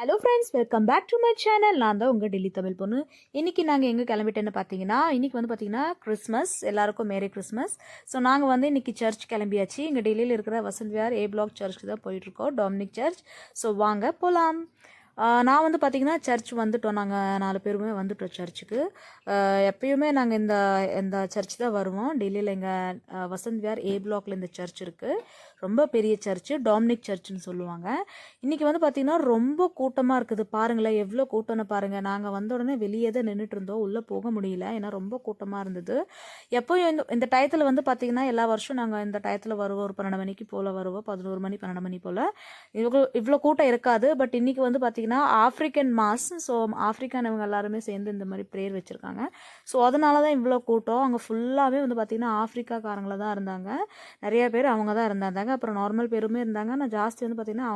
Hello friends, welcome back to my channel. நான் தான் உங்கள் டெல்லி தமிழ் பொண்ணு. இன்றைக்கி நாங்கள் எங்கே கிளம்பிட்டேன்னு பார்த்தீங்கன்னா, இன்றைக்கி வந்து பார்த்தீங்கன்னா கிறிஸ்மஸ். எல்லாருக்கும் மேரி கிறிஸ்மஸ். ஸோ நாங்கள் வந்து இன்றைக்கி சர்ச் கிளம்பியாச்சு. இங்கே டெல்லியில் இருக்கிற வசந்த் விஹார் ஏ பிளாக் சர்ச்சுக்கு தான் போயிட்டுருக்கோம், டாமினிக் சர்ச். ஸோ வாங்க போகலாம். நான் வந்து பார்த்திங்கன்னா சர்ச் வந்துட்டோம். நாங்கள் 4 பேருமே வந்துட்டோம் சர்ச்சுக்கு. எப்பயுமே நாங்கள் இந்த சர்ச் தான் வருவோம். டெல்லியில் எங்கள் வசந்த் விஹார் ஏ பிளாக்ல இந்த சர்ச் இருக்குது. ரொம்ப பெரிய சர்ச்சு, டாமினிக் சர்ச்சுன்னு சொல்லுவாங்க. இன்றைக்கி வந்து பார்த்திங்கன்னா ரொம்ப கூட்டமாக இருக்குது. பாருங்களேன் எவ்வளோ கூட்டம்னு பாருங்கள். நாங்கள் வந்த உடனே வெளியே தான் நின்றுட்டு இருந்தோம், உள்ளே போக முடியல, ஏன்னா ரொம்ப கூட்டமாக இருந்தது. எப்போயும் இந்த டயத்தில் வந்து பார்த்திங்கன்னா எல்லா வருஷம் நாங்கள் இந்த டயத்தில் வருவோம். ஒரு 12 மணிக்கு போல் வருவோம், 11 மணி 12 மணி போல். இவ்வளோ கூட்டம் இருக்காது. பட் இன்றைக்கி வந்து பார்த்திங்கன்னா ஆஃப்ரிக்கன் மாஸ். ஸோ ஆஃப்ரிக்கானவங்க எல்லாருமே சேர்ந்து இந்த மாதிரி ப்ரேயர் வச்சுருக்காங்க. ஸோ அதனால தான் இவ்வளோ கூட்டம். அங்கே ஃபுல்லாகவே வந்து பார்த்திங்கன்னா ஆஃப்ரிக்காக்காரங்கள தான் இருந்தாங்க. நிறைய பேர் அவங்க தான் இருந்தாங்க. அப்புறம் நார்மல் பேருமே இருந்தாங்க. ஆனால் ஜாஸ்தி வந்து பார்த்திங்கன்னா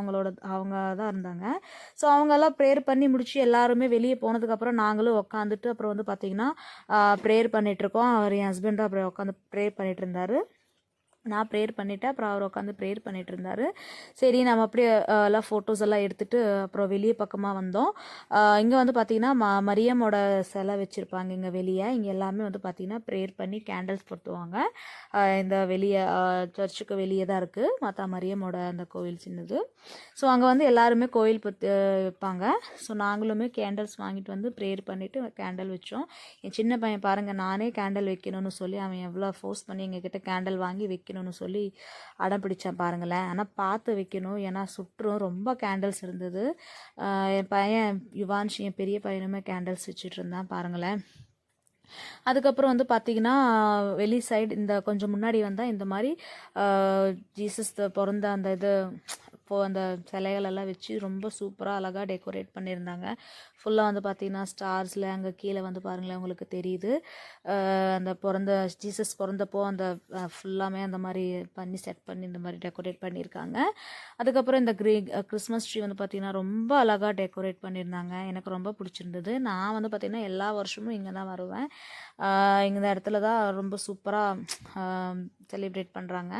அவங்க தான் இருந்தாங்க. ஸோ அவங்கெல்லாம் ப்ரேயர் பண்ணி முடிச்சு எல்லாருமே வெளியே போனதுக்கப்புறம் நாங்களும் உட்காந்துட்டு அப்புறம் வந்து பார்த்திங்கன்னா ப்ரேயர் பண்ணிகிட்ருக்கோம். அவர் என் ஹஸ்பண்டும் அப்புறம் உட்காந்து ப்ரேயர் பண்ணிகிட்டு இருந்தார். நான் ப்ரேயர் பண்ணிவிட்டேன். அப்புறம் அவர் உட்காந்து ப்ரேயர் பண்ணிகிட்டு இருந்தார். சரி, நம்ம அப்படியே எல்லாம் ஃபோட்டோஸ் எல்லாம் எடுத்துகிட்டு அப்புறம் வெளியே பக்கமாக வந்தோம். இங்கே வந்து பார்த்திங்கன்னா மரியமோட சிலை வச்சுருப்பாங்க இங்கே வெளியே. இங்கே எல்லாமே வந்து பார்த்திங்கன்னா ப்ரேயர் பண்ணி கேண்டில்ஸ் பொருத்துவாங்க. இந்த வெளியே சர்ச்சுக்கு வெளியே தான் இருக்குது மாதா மரியமோட அந்த கோவில் சின்னது. ஸோ அங்கே வந்து எல்லாருமே கோயில் வைப்பாங்க. ஸோ நாங்களுமே கேண்டில்ஸ் வாங்கிட்டு வந்து ப்ரேயர் பண்ணிவிட்டு கேண்டில் வச்சோம். என் சின்ன பையன் பாருங்கள், நானே கேண்டில் வைக்கணும்னு சொல்லி அவன் எவ்வளோ ஃபோர்ஸ் பண்ணி எங்ககிட்ட கேண்டில் வாங்கி வைக்கணும்னு சொல்லி அடம் பிடிச்சான் பாருங்களேன். ஆனால் பார்த்து வைக்கணும், ஏன்னா சுற்றும். ரொம்ப கேண்டில்ஸ் இருந்தது. என் பையன் யுவான்ஷ், என் பெரிய பையனுமே கேண்டில்ஸ் வச்சுட்டு இருந்தான் பாருங்களேன். அதுக்கப்புறம் வந்து பார்த்திங்கன்னா வெளி சைடு இந்த கொஞ்சம் முன்னாடி வந்தால் இந்த மாதிரி ஜீசஸ் பிறந்த அந்த இது இப்போது அந்த சிலைகள் எல்லாம் வச்சு ரொம்ப சூப்பராக அழகாக டெக்கரேட் பண்ணியிருந்தாங்க. ஃபுல்லாக வந்து பார்த்திங்கன்னா ஸ்டார்ஸில் அங்கே கீழே வந்து பாருங்களேன், உங்களுக்கு தெரியுது. அந்த ஜீசஸ் பிறந்தப்போ அந்த ஃபுல்லாமே அந்த மாதிரி பண்ணி செட் பண்ணி இந்த மாதிரி டெக்கரேட் பண்ணியிருக்காங்க. அதுக்கப்புறம் இந்த கிறிஸ்மஸ் ட்ரீ வந்து பார்த்திங்கன்னா ரொம்ப அழகாக டெக்கரேட் பண்ணியிருந்தாங்க. எனக்கு ரொம்ப பிடிச்சிருந்தது. நான் வந்து பார்த்திங்கன்னா எல்லா வருஷமும் இங்கே தான் வருவேன். இந்த இடத்துல தான் ரொம்ப சூப்பராக செலிப்ரேட் பண்ணுறாங்க.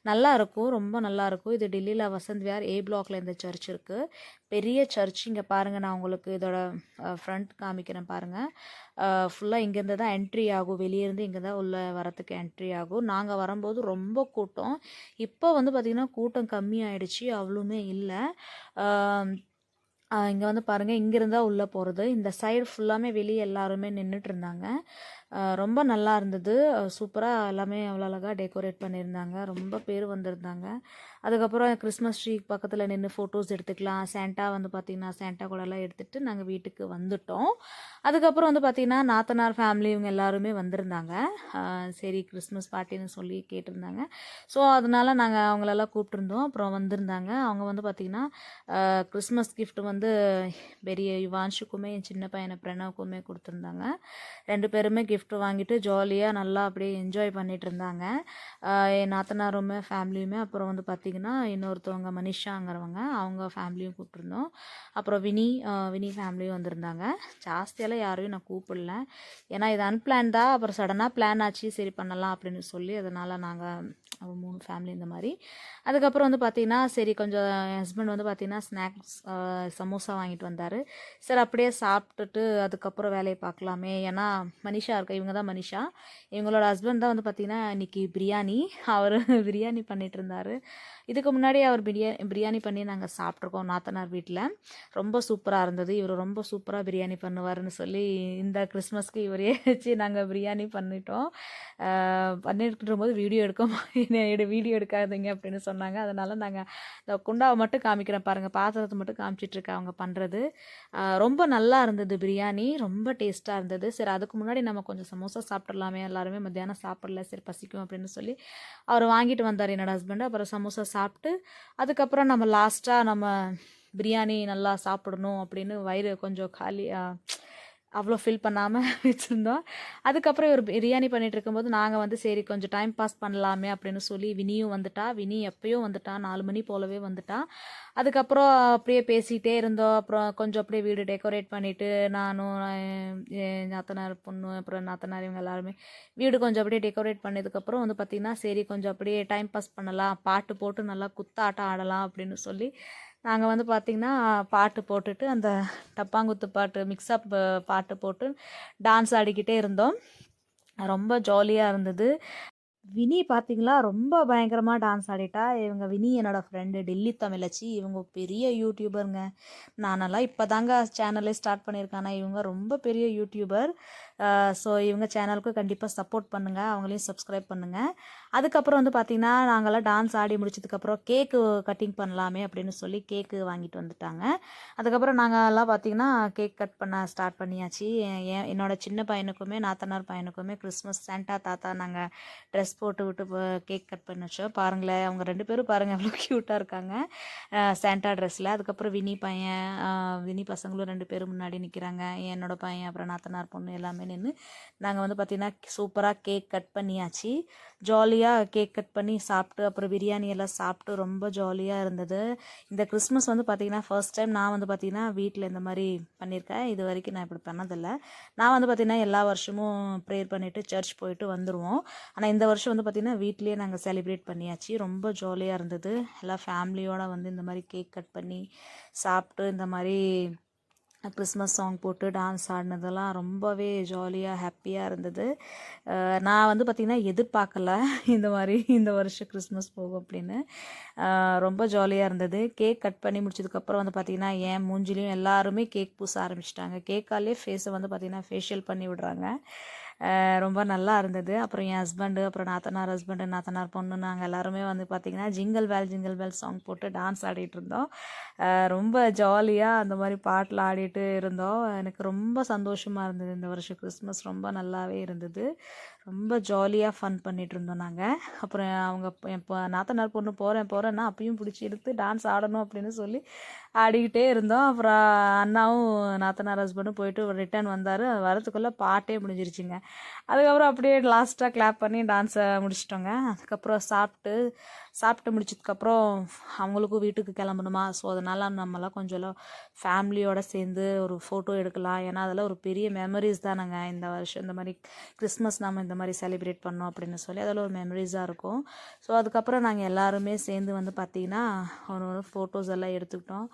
நல்லாயிருக்கும், ரொம்ப நல்லாயிருக்கும். இது டெல்லியில் வசந்த் விஹார் ஏ பிளாக்ல இந்த சர்ச் இருக்குது. பெரிய சர்ச். இங்கே பாருங்கள், நான் உங்களுக்கு இதோட ஃப்ரண்ட் காமிக்கிறேன் பாருங்கள். ஃபுல்லாக இங்கேருந்து தான் என்ட்ரி ஆகும். வெளியேருந்து இங்கே தான் உள்ள வரத்துக்கு என்ட்ரி ஆகும். நாங்கள் வரும்போது ரொம்ப கூட்டம். இப்போ வந்து பார்த்திங்கன்னா கூட்டம் கம்மியாயிடுச்சு, அவ்வளோமே இல்லை. இங்கே வந்து பாருங்கள், இங்கேருந்தா உள்ளே போகிறது. இந்த சைடு ஃபுல்லாமே வெளியே எல்லாருமே நின்றுட்டு இருந்தாங்க. ரொம்ப நல்லா இருந்தது. சூப்பராக எல்லாமே அவ்வளோ அழகாக டெக்கரேட் பண்ணியிருந்தாங்க. ரொம்ப பேர் வந்திருந்தாங்க. அதுக்கப்புறம் கிறிஸ்மஸ் ட்ரீ பக்கத்தில் நின்று ஃபோட்டோஸ் எடுத்துக்கலாம். சாண்டா வந்து பார்த்திங்கன்னா சாண்டா கூடலாம் எடுத்துகிட்டு நாங்கள் வீட்டுக்கு வந்துட்டோம். அதுக்கப்புறம் வந்து பார்த்திங்கன்னா நாத்தனார் ஃபேமிலி இவங்க எல்லாருமே வந்திருந்தாங்க. சரி, கிறிஸ்மஸ் பார்ட்டின்னு சொல்லி கேட்டிருந்தாங்க. ஸோ அதனால் நாங்கள் அவங்களெல்லாம் கூப்பிட்ருந்தோம். அப்புறம் வந்திருந்தாங்க. அவங்க வந்து பார்த்திங்கன்னா கிறிஸ்மஸ் கிஃப்ட் வந்து பெரிய யுவான்ஷுக்குமே என் சின்ன பையனை பிரணவுக்குமே கொடுத்துருந்தாங்க. 2 பேருமே கிஃப்ட் வாங்கிட்டு ஜாலியாக நல்லா அப்படியே என்ஜாய் பண்ணிகிட்டு இருந்தாங்க. என் நாத்தனாருமே ஃபேமிலியுமே. அப்புறம் வந்து பார்த்திங்கன்னா இன்னொருத்தவங்க மனிஷாங்கிறவங்க, அவங்க ஃபேமிலியும் கூப்பிட்ருந்தோம். அப்புறம் வினி ஃபேமிலியும் வந்திருந்தாங்க. ஜாஸ்தியெல்லாம் யாரையும் நான் கூப்பிடல, ஏன்னா இது அன்பிளான் தான். அப்புறம் சடனாக பிளான் ஆச்சு, சரி பண்ணலாம் அப்படின்னு சொல்லி அதனால் நாங்கள் 3 ஃபேமிலி இந்த மாதிரி. அதுக்கப்புறம் வந்து பார்த்திங்கன்னா சரி, கொஞ்சம் என் ஹஸ்பண்ட் வந்து பார்த்திங்கன்னா ஸ்நாக்ஸ் சமோசா வாங்கிட்டு வந்தார். சரி, அப்படியே சாப்பிட்டுட்டு அதுக்கப்புறம் வேலையை பார்க்கலாமே. ஏன்னா மனிஷா இவங்க தான் மனிஷா. இவங்களோட ஹஸ்பண்ட் தான் வந்து பார்த்திங்கன்னா இன்றைக்கி பிரியாணி, அவர் பிரியாணி பண்ணிகிட்டு இருந்தார். இதுக்கு முன்னாடி அவர் பிரியாணி பண்ணி நாங்கள் சாப்பிட்ருக்கோம் நாத்தனார் வீட்டில். ரொம்ப சூப்பராக இருந்தது. இவர் ரொம்ப சூப்பராக பிரியாணி பண்ணுவார்னு சொல்லி இந்த கிறிஸ்மஸ்க்கு இவரே வச்சு நாங்கள் பிரியாணி பண்ணிட்டோம். பண்ணிட்டு போது வீடியோ எடுக்காதீங்க அப்படின்னு சொன்னாங்க. அதனால் நாங்கள் இந்த குண்டாவை மட்டும் காமிக்கிறேன் பாருங்கள், பாத்திரத்தை மட்டும் காமிச்சிட்ருக்கேன் அவங்க பண்ணுறது. ரொம்ப நல்லா இருந்தது பிரியாணி, ரொம்ப டேஸ்ட்டாக இருந்தது. சரி, அதுக்கு முன்னாடி நம்ம கொஞ்சம் சமோசா சாப்பிட்றலாமே, எல்லாருமே மத்தியானம் சாப்பிடல, சரி பசிக்கும் அப்படின்னு சொல்லி அவர் வாங்கிட்டு வந்தார் என்னோடய ஹஸ்பண்டு. அப்புறம் சமோசா சாப்பிட்டு அதுக்கப்புறம் நம்ம லாஸ்ட்டாக நம்ம பிரியாணி நல்லா சாப்பிடணும் அப்படின்னு வயிறு கொஞ்சம் காலி அவ்வளோ ஃபில் பண்ணாமல் வச்சுருந்தோம். அதுக்கப்புறம் ஒரு பிரியாணி பண்ணிகிட்டு இருக்கும்போது நாங்கள் வந்து சரி கொஞ்சம் டைம் பாஸ் பண்ணலாமே அப்படின்னு சொல்லி வினியும் வந்துட்டா. வினி எப்போயும் வந்துட்டா, 4 மணி போலவே வந்துட்டா. அதுக்கப்புறம் அப்படியே பேசிகிட்டே இருந்தோம். அப்புறம் கொஞ்சம் அப்படியே வீடு டெக்கரேட் பண்ணிவிட்டு நானும் என் நாத்தனார் பொண்ணு அப்புறம் நாத்தனார் இவங்க எல்லாருமே வீடு கொஞ்சம் அப்படியே டெக்கரேட் பண்ணதுக்கப்புறம் வந்து பார்த்திங்கன்னா சரி கொஞ்சம் அப்படியே டைம் பாஸ் பண்ணலாம், பாட்டு போட்டு நல்லா குத்தாட்டம் ஆடலாம் அப்படின்னு சொல்லி நாங்கள் வந்து பார்த்திங்கன்னா பாட்டு போட்டுட்டு அந்த டப்பாங்குத்து பாட்டு மிக்ஸ்அப் பாட்டு போட்டு டான்ஸ் ஆடிக்கிட்டே இருந்தோம். ரொம்ப ஜாலியாக இருந்தது. வினி பார்த்தீங்களா, ரொம்ப பயங்கரமா டான்ஸ் ஆடிட்டா. இவங்க வினி என்னோட ஃப்ரெண்டு டெல்லி தமிழச்சி. இவங்க பெரிய யூடியூபருங்க. நானெல்லாம் இப்போ தாங்க சேனலே ஸ்டார்ட் பண்ணியிருக்கேன். ஆனா இவங்க ரொம்ப பெரிய யூடியூபர். ஸோ இவங்க சேனலுக்கு கண்டிப்பாக சப்போர்ட் பண்ணுங்கள். அவங்களையும் சப்ஸ்கிரைப் பண்ணுங்கள். அதுக்கப்புறம் வந்து பார்த்திங்கன்னா நாங்கள்லாம் டான்ஸ் ஆடி முடிச்சதுக்கப்புறம் கேக்கு கட்டிங் பண்ணலாமே அப்படின்னு சொல்லி கேக்கு வாங்கிட்டு வந்துட்டாங்க. அதுக்கப்புறம் நாங்கள்லாம் பார்த்திங்கன்னா கேக் கட் பண்ண ஸ்டார்ட் பண்ணியாச்சு. என்னோட சின்ன பையனுக்குமே நாத்தனார் பையனுக்குமே கிறிஸ்மஸ் சாண்டா தாத்தா நாங்கள் ட்ரெஸ் போட்டு விட்டு கேக் கட் பண்ணி வச்சோம். பாருங்களேன், அவங்க 2 பேரும் பாருங்கள் எவ்வளோ க்யூட்டாக இருக்காங்க சாண்டா ட்ரெஸ்ஸில். அதுக்கப்புறம் வினி பையன் வினி பசங்களும் 2 பேரும் முன்னாடி நிற்கிறாங்க. என்னோட பையன் அப்புறம் நாத்தனார் பொண்ணு எல்லாமே நின்று நாங்கள் வந்து பார்த்திங்கன்னா சூப்பராக கேக் கட் பண்ணியாச்சு. ஜாலியாக கேக் கட் பண்ணி சாப்பிட்டு அப்புறம் பிரியாணி எல்லாம் சாப்பிட்டு ரொம்ப ஜாலியாக இருந்தது. இந்த கிறிஸ்மஸ் வந்து பார்த்திங்கன்னா ஃபர்ஸ்ட் டைம் நான் வந்து பார்த்திங்கன்னா வீட்டில் இந்த மாதிரி பண்ணியிருக்கேன். இது வரைக்கும் நான் இப்படி பண்ணதில்லை. நான் வந்து பார்த்திங்கன்னா எல்லா வருஷமும் ப்ரேயர் பண்ணிவிட்டு சர்ச் போயிட்டு வந்துடுவோம். ஆனால் இந்த வருஷம் வந்து பார்த்திங்கன்னா வீட்லேயே நாங்கள் செலிப்ரேட் பண்ணியாச்சு. ரொம்ப ஜாலியாக இருந்தது. எல்லாம் ஃபேமிலியோடு வந்து இந்த மாதிரி கேக் கட் பண்ணி சாப்பிட்டு இந்த மாதிரி கிறிஸ்மஸ் சாங் போட்டு டான்ஸ் ஆடினதெல்லாம் ரொம்பவே ஜாலியாக ஹாப்பியாக இருந்தது. நான் வந்து பார்த்திங்கன்னா எதிர்பார்க்கல இந்த மாதிரி இந்த வருஷம் கிறிஸ்மஸ் போகும் அப்படின்னு. ரொம்ப ஜாலியாக இருந்தது. கேக் கட் பண்ணி முடிச்சதுக்கப்புறம் வந்து பார்த்திங்கன்னா என் மூஞ்சிலையும் எல்லாருமே கேக் பூச ஆரம்பிச்சிட்டாங்க. கேக்காலே ஃபேஸை வந்து பார்த்திங்கன்னா ஃபேஷியல் பண்ணி விடுறாங்க. ரொம்ப நல்லா இருந்தது. அப்புறம் என் ஹஸ்பண்டு அப்புறம் நாத்தனார் ஹஸ்பண்டு நாத்தனார் பொண்ணு நாங்கள் எல்லாருமே வந்து பார்த்திங்கன்னா ஜிங்கிள் பெல் சாங் போட்டு டான்ஸ் ஆடிட்டு இருந்தோம். ரொம்ப ஜாலியாக அந்த மாதிரி பாட்டில் ஆடிட்டு இருந்தோம். எனக்கு ரொம்ப சந்தோஷமாக இருந்தது. இந்த வருஷம் கிறிஸ்மஸ் ரொம்ப நல்லாவே இருந்தது. ரொம்ப ஜாலியாக ஃபன் பண்ணிகிட்டு இருந்தோம் நாங்கள். அப்புறம் அவங்க என் நாத்தனார் பொண்ணு போகிறேன்னா அப்பயும் பிடிச்சி இழுத்து டான்ஸ் ஆடணும் அப்படின்னு சொல்லி ஆடிக்கிட்டே இருந்தோம். அப்புறம் அண்ணாவும் நாத்தனார் ஹஸ்பண்டும் போயிட்டு ரிட்டர்ன் வந்தார். வரத்துக்குள்ளே பாட்டே முடிஞ்சிருச்சுங்க. அதுக்கப்புறம் அப்படியே லாஸ்ட்டாக கிளாப் பண்ணி டான்ஸை முடிச்சிட்டோங்க. அதுக்கப்புறம் சாப்பிட்டு முடிச்சதுக்கப்புறம் அவங்களுக்கும் வீட்டுக்கு கிளம்பணுமா. ஸோ அதனால் நம்மலாம் கொஞ்சம் ஃபேமிலியோடு சேர்ந்து ஒரு ஃபோட்டோ எடுக்கலாம். ஏன்னா அதெல்லாம் ஒரு பெரிய மெமரிஸ் தானேங்க. இந்த வருஷம் இந்த மாதிரி கிறிஸ்மஸ் நம்ம இந்த மாதிரி செலிப்ரேட் பண்ணோம் அப்படின்னு சொல்லி அதில் ஒரு மெமரிஸாக இருக்கும். ஸோ அதுக்கப்புறம் நாங்கள் எல்லாருமே சேர்ந்து வந்து பார்த்திங்கன்னா ஒரு ஃபோட்டோஸ் எல்லாம் எடுத்துக்கிட்டோம்.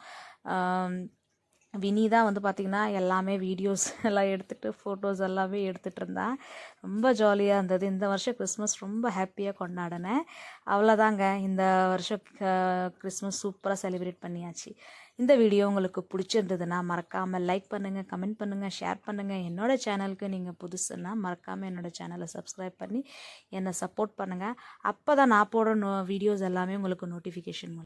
வினி தான் வந்து பார்த்திங்கன்னா எல்லாமே வீடியோஸ் எல்லாம் எடுத்துகிட்டு ஃபோட்டோஸ் எல்லாமே எடுத்துகிட்டு இருந்தேன். ரொம்ப ஜாலியாக இருந்தது. இந்த வருஷம் கிறிஸ்மஸ் ரொம்ப ஹாப்பியாக கொண்டாடினேன். அவ்வளோதாங்க, இந்த வருஷம் கிறிஸ்மஸ் சூப்பராக செலிப்ரேட் பண்ணியாச்சு. இந்த வீடியோ உங்களுக்கு பிடிச்சிருந்ததுன்னா மறக்காமல் லைக் பண்ணுங்கள், கமெண்ட் பண்ணுங்கள், ஷேர் பண்ணுங்கள். என்னோடய சேனலுக்கு நீங்கள் புதுசுன்னா மறக்காமல் என்னோடய சேனலை சப்ஸ்கிரைப் பண்ணி என்னை சப்போர்ட் பண்ணுங்கள். அப்போ தான் நான் போடுற வீடியோஸ் எல்லாமே உங்களுக்கு நோட்டிஃபிகேஷன்